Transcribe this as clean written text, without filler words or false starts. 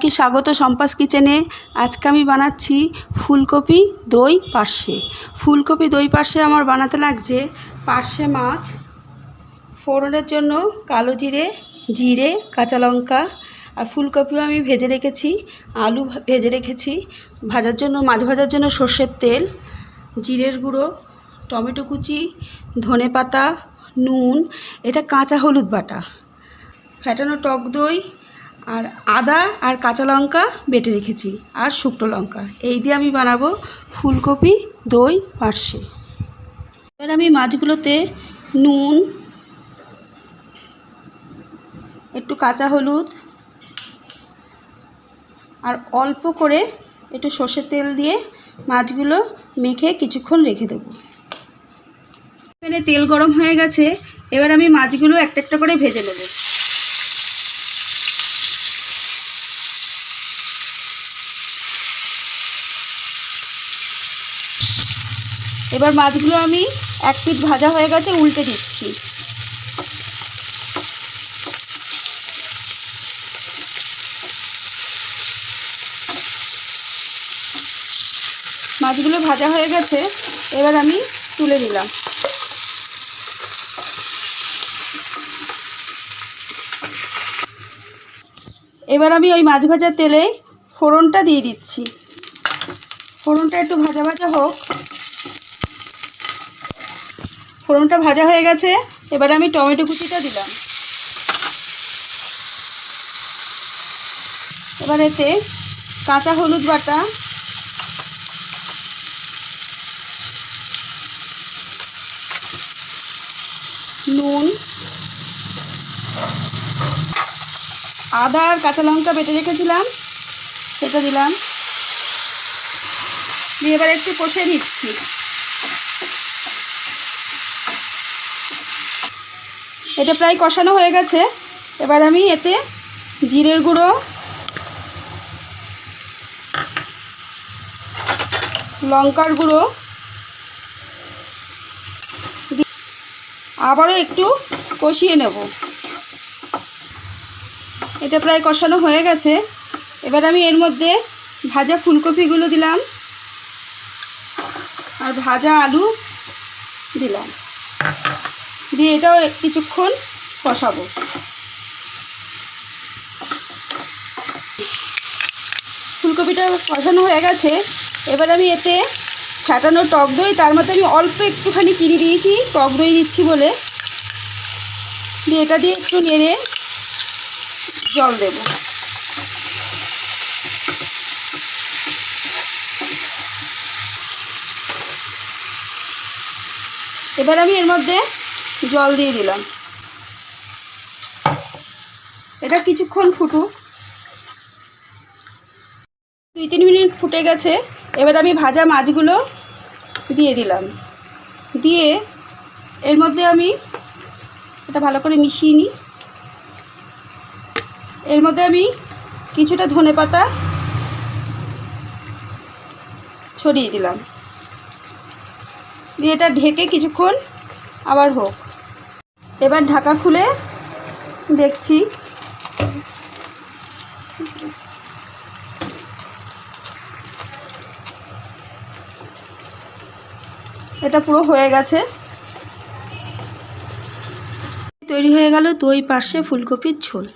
সবাইকে স্বাগত সম্পাস কিচেনে। আজকে আমি বানাচ্ছি ফুলকপি দই পার্শে। ফুলকপি দই পার্শে আমার বানাতে লাগছে পার্শে মাছ, ফোড়নের জন্য কালো জিরে, জিরে, কাঁচা লঙ্কা, আর ফুলকপিও আমি ভেজে রেখেছি, আলু ভেজে রেখেছি। ভাজার জন্য মাছ ভাজার জন্য সর্ষের তেল, জিরের গুঁড়ো, টমেটো কুচি, ধনে পাতা, নুন, এটা কাঁচা হলুদ বাটা, ফ্যাটানো টক দই, আর আদা আর কাঁচা লঙ্কা বেটে রেখেছি, আর শুকনো লঙ্কা। এই দিয়ে আমি বানাবো ফুলকপি দই পার্শে। এবার আমি মাছগুলোতে নুন, একটু কাঁচা হলুদ আর অল্প করে একটু সর্ষের তেল দিয়ে মাছগুলো মেখে কিছুক্ষণ রেখে দেবো। এখানে তেল গরম হয়ে গেছে, এবার আমি মাছগুলো একটা একটা করে ভেজে নেব। এবার মাছগুলো আমি এক পিঠ ভাজা হয়ে গেছে, উল্টে দিচ্ছি। মাছগুলো ভাজা হয়ে গেছে, এবার আমি তুলে দিলাম। এবার আমি ওই মাছ ভাজার তেলে ফোড়নটা দিয়ে দিচ্ছি। ফোড়নটা একটু ভাজা ভাজা হোক। ফোড়নটা ভাজা হয়ে গেছে, এবার আমি টমেটো কুচিটা দিলাম। এবার এতে কাঁচা হলুদ বাটা, নুন, আদা আর কাঁচা লঙ্কা বেটে রেখেছিলাম সেটা দিলাম, দিয়ে এবার একটু কষে নিচ্ছি। এটা প্রায় কষানো হয়ে গেছে, এবার আমি এতে জিরের গুঁড়ো, লঙ্কার গুঁড়ো, আবারও একটু কষিয়ে নেব। এটা প্রায় কষানো হয়ে গেছে, এবার আমি এর মধ্যে ভাজা ফুলকপিগুলো দিলাম আর ভাজা আলু দিলাম, দিয়ে এটাও কিছুক্ষণ কষাবো। ফুলকপিটা কষানো হয়ে গেছে, এবার আমি এতে ফ্যাটানো টক দই, তার মধ্যে আমি অল্প একটুখানি চিনি দিয়েছি, টক দই দিচ্ছি বলে, দিয়ে এটা দিয়ে একটু নেড়ে জল দেব। এবার আমি এর মধ্যে জল দিয়ে দিলাম। এটা কিছুক্ষণ ফুটুক, 2-3 মিনিট ফুটে গেছে, এবার আমি ভাজা মাছগুলো দিয়ে দিলাম। দিয়ে এর মধ্যে আমি এটা ভালো করে মিশিয়ে নিই। এর মধ্যে আমি কিছুটা ধনেপাতা ছড়িয়ে দিলাম, দিয়ে এটা ঢেকে কিছুক্ষণ আবার হোক। এবার ঢাকা খুলে দেখছি, এটা পুরো হয়ে গেছে। তৈরি হয়ে গেল দই পার্শে ফুলকপির ঝোল।